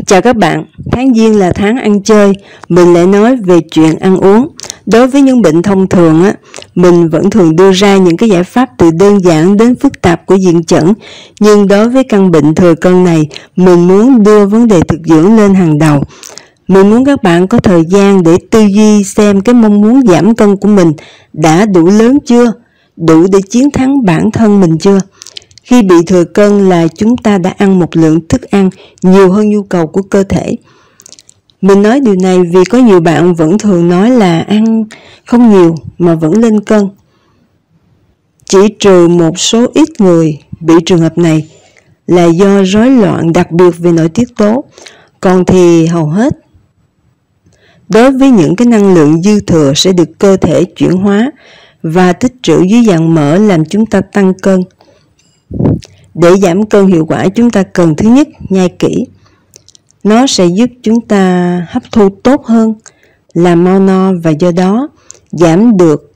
Chào các bạn, tháng Giêng là tháng ăn chơi, mình lại nói về chuyện ăn uống. Đối với những bệnh thông thường, mình vẫn thường đưa ra những cái giải pháp từ đơn giản đến phức tạp của diện chẩn. Nhưng đối với căn bệnh thừa cân này, mình muốn đưa vấn đề thực dưỡng lên hàng đầu. Mình muốn các bạn có thời gian để tư duy xem cái mong muốn giảm cân của mình đã đủ lớn chưa, đủ để chiến thắng bản thân mình chưa. Khi bị thừa cân là chúng ta đã ăn một lượng thức ăn nhiều hơn nhu cầu của cơ thể. Mình nói điều này vì có nhiều bạn vẫn thường nói là ăn không nhiều mà vẫn lên cân. Chỉ trừ một số ít người bị trường hợp này là do rối loạn đặc biệt về nội tiết tố, còn thì hầu hết đối với những cái năng lượng dư thừa sẽ được cơ thể chuyển hóa và tích trữ dưới dạng mỡ làm chúng ta tăng cân. Để giảm cân hiệu quả, chúng ta cần thứ nhất nhai kỹ. Nó sẽ giúp chúng ta hấp thu tốt hơn, làm mau no và do đó giảm được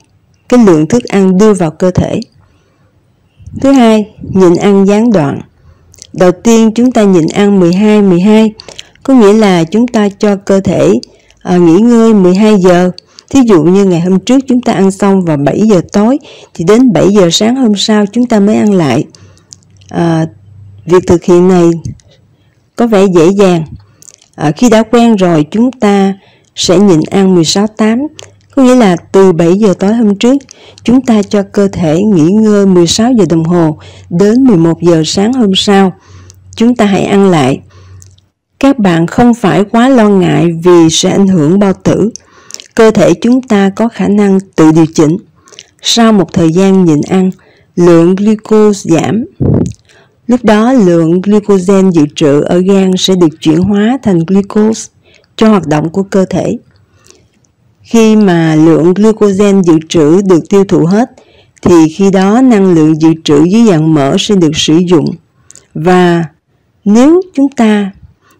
cái lượng thức ăn đưa vào cơ thể. Thứ hai, nhịn ăn gián đoạn. Đầu tiên chúng ta nhịn ăn 12-12, có nghĩa là chúng ta cho cơ thể nghỉ ngơi 12 giờ. Thí dụ như ngày hôm trước chúng ta ăn xong vào 7 giờ tối thì đến 7 giờ sáng hôm sau chúng ta mới ăn lại. Việc thực hiện này có vẻ dễ dàng. Khi đã quen rồi chúng ta sẽ nhịn ăn 16-8, có nghĩa là từ 7 giờ tối hôm trước chúng ta cho cơ thể nghỉ ngơi 16 giờ đồng hồ đến 11 giờ sáng hôm sau chúng ta hãy ăn lại. Các bạn không phải quá lo ngại vì sẽ ảnh hưởng bao tử. Cơ thể chúng ta có khả năng tự điều chỉnh. Sau một thời gian nhịn ăn, lượng glucose giảm. Lúc đó lượng glycogen dự trữ ở gan sẽ được chuyển hóa thành glucose cho hoạt động của cơ thể. Khi mà lượng glycogen dự trữ được tiêu thụ hết, thì khi đó năng lượng dự trữ dưới dạng mỡ sẽ được sử dụng. Và nếu chúng ta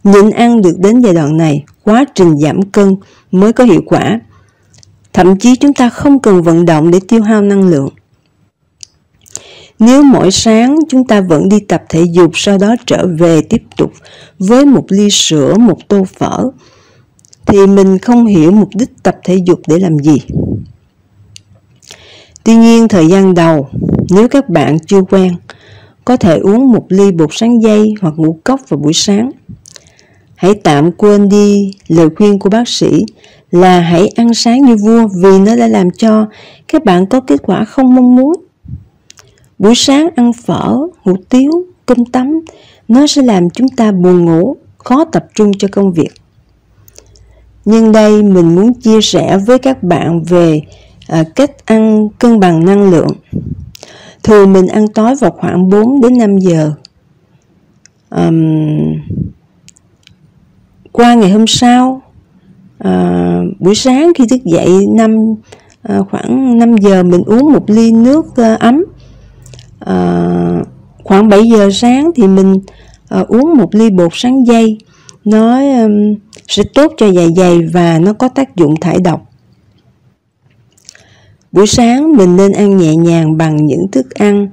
nhịn ăn được đến giai đoạn này, quá trình giảm cân mới có hiệu quả. Thậm chí chúng ta không cần vận động để tiêu hao năng lượng. Nếu mỗi sáng chúng ta vẫn đi tập thể dục, sau đó trở về tiếp tục với một ly sữa, một tô phở, thì mình không hiểu mục đích tập thể dục để làm gì. Tuy nhiên, thời gian đầu, nếu các bạn chưa quen, có thể uống một ly bột sắn dây hoặc ngũ cốc vào buổi sáng. Hãy tạm quên đi lời khuyên của bác sĩ là hãy ăn sáng như vua vì nó đã làm cho các bạn có kết quả không mong muốn. Buổi sáng ăn phở, hủ tiếu, cơm tấm, nó sẽ làm chúng ta buồn ngủ, khó tập trung cho công việc. Nhưng đây mình muốn chia sẻ với các bạn về cách ăn cân bằng năng lượng. Thường mình ăn tối vào khoảng 4 đến 5 giờ. Qua ngày hôm sau, buổi sáng khi thức dậy khoảng 5 giờ mình uống một ly nước ấm. Khoảng 7 giờ sáng thì mình uống một ly bột sắn dây. Nó sẽ tốt cho dạ dày và nó có tác dụng thải độc. Buổi sáng mình nên ăn nhẹ nhàng bằng những thức ăn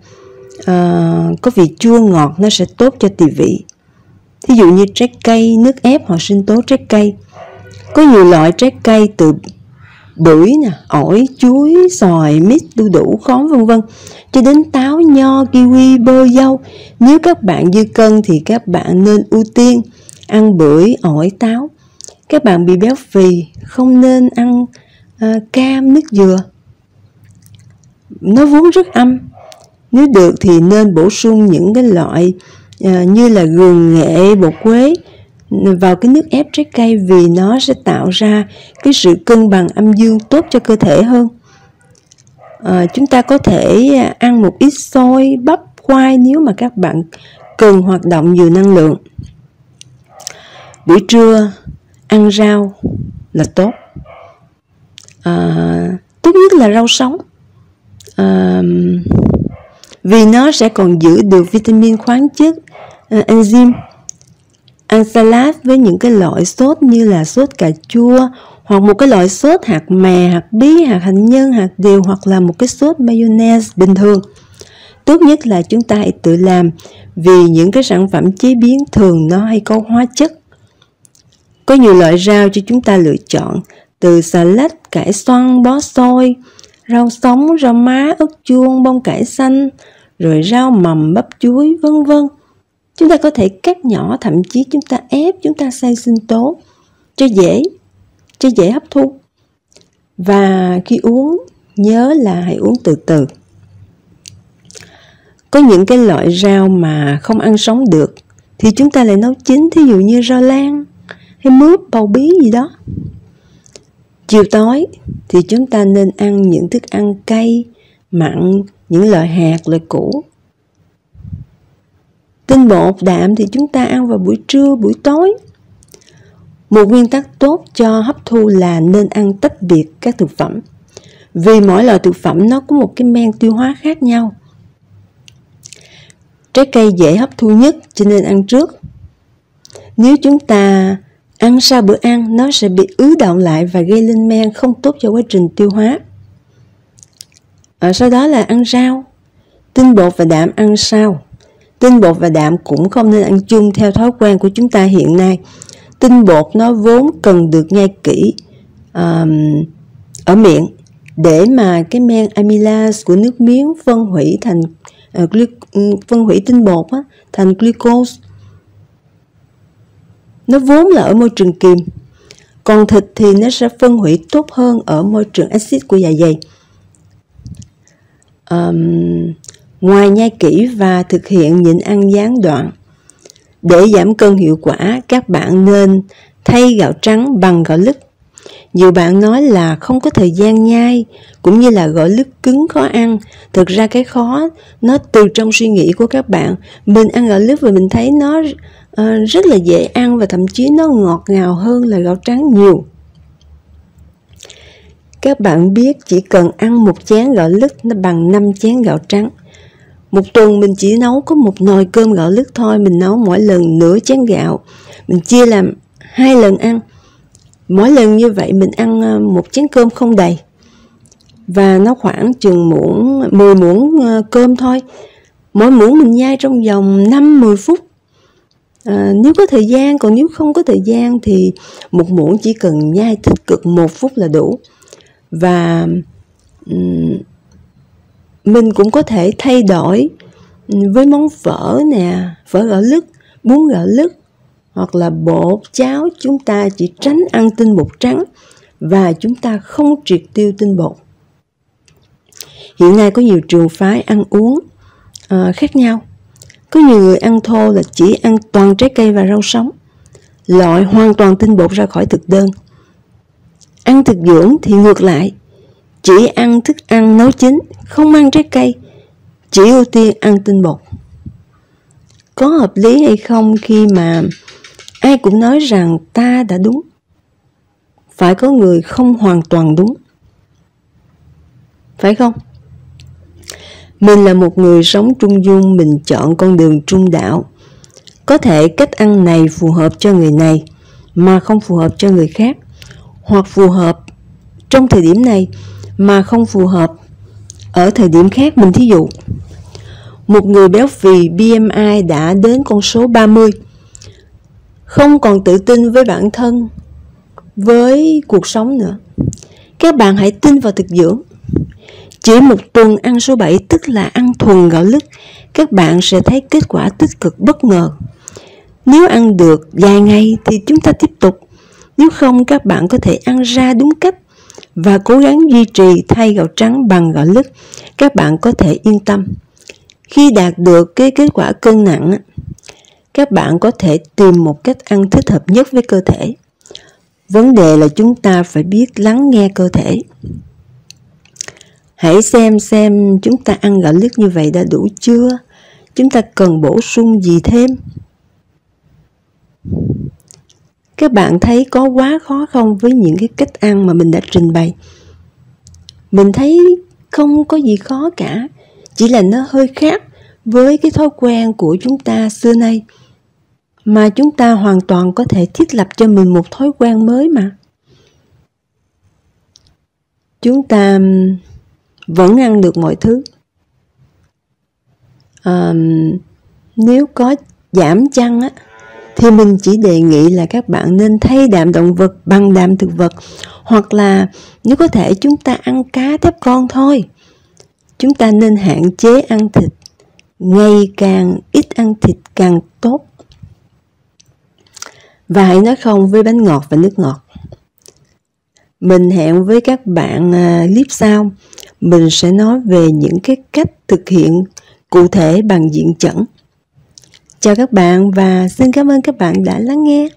có vị chua ngọt, nó sẽ tốt cho tỳ vị. Thí dụ như trái cây, nước ép hoặc sinh tố trái cây. Có nhiều loại trái cây từ bưởi, ổi, chuối, xoài, mít, đu đủ, khóm vân vân, cho đến táo, nho, kiwi, bơ, dâu. Nếu các bạn dư cân thì các bạn nên ưu tiên ăn bưởi, ổi, táo. Các bạn bị béo phì không nên ăn cam, nước dừa. Nó vốn rất âm. Nếu được thì nên bổ sung những cái loại như là gừng, nghệ, bột quế vào cái nước ép trái cây vì nó sẽ tạo ra cái sự cân bằng âm dương tốt cho cơ thể hơn. Chúng ta có thể ăn một ít xôi, bắp, khoai nếu mà các bạn cần hoạt động nhiều năng lượng. Buổi trưa ăn rau là tốt. Tốt nhất là rau sống. Vì nó sẽ còn giữ được vitamin, khoáng chất, enzyme. Ăn salad với những cái loại sốt như là sốt cà chua, hoặc một cái loại sốt hạt mè, hạt bí, hạt hạnh nhân, hạt điều, hoặc là một cái sốt mayonnaise bình thường. Tốt nhất là chúng ta hãy tự làm vì những cái sản phẩm chế biến thường nó hay có hóa chất. Có nhiều loại rau cho chúng ta lựa chọn, từ xà lách, cải xoăn, bó xôi, rau sống, rau má, ớt chuông, bông cải xanh, rồi rau mầm, bắp chuối, vân vân. Chúng ta có thể cắt nhỏ, thậm chí chúng ta ép, chúng ta xay sinh tố cho dễ hấp thu. Và khi uống, nhớ là hãy uống từ từ. Có những cái loại rau mà không ăn sống được thì chúng ta lại nấu chín, thí dụ như rau lan hay mướp, bầu bí gì đó. Chiều tối thì chúng ta nên ăn những thức ăn cay, mặn, những loại hạt, loại củ. Tinh bột, đạm thì chúng ta ăn vào buổi trưa, buổi tối. Một nguyên tắc tốt cho hấp thu là nên ăn tách biệt các thực phẩm, vì mỗi loại thực phẩm nó có một cái men tiêu hóa khác nhau. Trái cây dễ hấp thu nhất cho nên ăn trước. Nếu chúng ta ăn sau bữa ăn, nó sẽ bị ứ đọng lại và gây lên men, không tốt cho quá trình tiêu hóa. Sau đó là ăn rau. Tinh bột và đạm ăn sau. Tinh bột và đạm cũng không nên ăn chung theo thói quen của chúng ta hiện nay. Tinh bột nó vốn cần được nhai kỹ ở miệng để mà cái men amylase của nước miếng phân hủy tinh bột thành glucose. Nó vốn là ở môi trường kiềm. Còn thịt thì nó sẽ phân hủy tốt hơn ở môi trường axit của dạ dày. Ngoài nhai kỹ và thực hiện nhịn ăn gián đoạn, để giảm cân hiệu quả, các bạn nên thay gạo trắng bằng gạo lứt. Nhiều bạn nói là không có thời gian nhai, cũng như là gạo lứt cứng khó ăn. Thực ra cái khó nó từ trong suy nghĩ của các bạn. Mình ăn gạo lứt và mình thấy nó rất là dễ ăn, và thậm chí nó ngọt ngào hơn là gạo trắng nhiều. Các bạn biết chỉ cần ăn một chén gạo lứt nó bằng 5 chén gạo trắng. Một tuần mình chỉ nấu có một nồi cơm gạo lứt thôi, mình nấu mỗi lần nửa chén gạo, mình chia làm 2 lần ăn. Mỗi lần như vậy mình ăn một chén cơm không đầy, và nó khoảng chừng 10 muỗng cơm thôi. Mỗi muỗng mình nhai trong vòng 5-10 phút. Nếu có thời gian, còn nếu không có thời gian thì một muỗng chỉ cần nhai tích cực 1 phút là đủ. Và mình cũng có thể thay đổi với món phở nè, phở gạo lứt, bún gạo lứt, hoặc là bột, cháo. Chúng ta chỉ tránh ăn tinh bột trắng và chúng ta không triệt tiêu tinh bột. Hiện nay có nhiều trường phái ăn uống khác nhau. Có nhiều người ăn thô là chỉ ăn toàn trái cây và rau sống, loại hoàn toàn tinh bột ra khỏi thực đơn. Ăn thực dưỡng thì ngược lại, chỉ ăn thức ăn nấu chín, không ăn trái cây, chỉ ưu tiên ăn tinh bột. Có hợp lý hay không khi mà ai cũng nói rằng ta đã đúng? Phải có người không hoàn toàn đúng, phải không? Mình là một người sống trung dung, mình chọn con đường trung đạo. Có thể cách ăn này phù hợp cho người này mà không phù hợp cho người khác, hoặc phù hợp trong thời điểm này mà không phù hợp ở thời điểm khác. Mình thí dụ, một người béo phì BMI đã đến con số 30, không còn tự tin với bản thân, với cuộc sống nữa. Các bạn hãy tin vào thực dưỡng. Chỉ một tuần ăn số 7, tức là ăn thuần gạo lứt, các bạn sẽ thấy kết quả tích cực bất ngờ. Nếu ăn được vài ngày thì chúng ta tiếp tục. Nếu không, các bạn có thể ăn ra đúng cách và cố gắng duy trì thay gạo trắng bằng gạo lứt. Các bạn có thể yên tâm. Khi đạt được cái kết quả cân nặng, các bạn có thể tìm một cách ăn thích hợp nhất với cơ thể. Vấn đề là chúng ta phải biết lắng nghe cơ thể. Hãy xem chúng ta ăn gạo lứt như vậy đã đủ chưa? Chúng ta cần bổ sung gì thêm? Các bạn thấy có quá khó không với những cái cách ăn mà mình đã trình bày? Mình thấy không có gì khó cả, chỉ là nó hơi khác với cái thói quen của chúng ta xưa nay, mà chúng ta hoàn toàn có thể thiết lập cho mình một thói quen mới mà. Chúng ta vẫn ăn được mọi thứ. Nếu có giảm chăng thì mình chỉ đề nghị là các bạn nên thay đạm động vật bằng đạm thực vật, hoặc là nếu có thể chúng ta ăn cá tép con thôi. Chúng ta nên hạn chế ăn thịt, ngày càng ít ăn thịt càng tốt. Và hãy nói không với bánh ngọt và nước ngọt. Mình hẹn với các bạn clip sau, mình sẽ nói về những cái cách thực hiện cụ thể bằng diện chẩn. Chào các bạn và xin cảm ơn các bạn đã lắng nghe.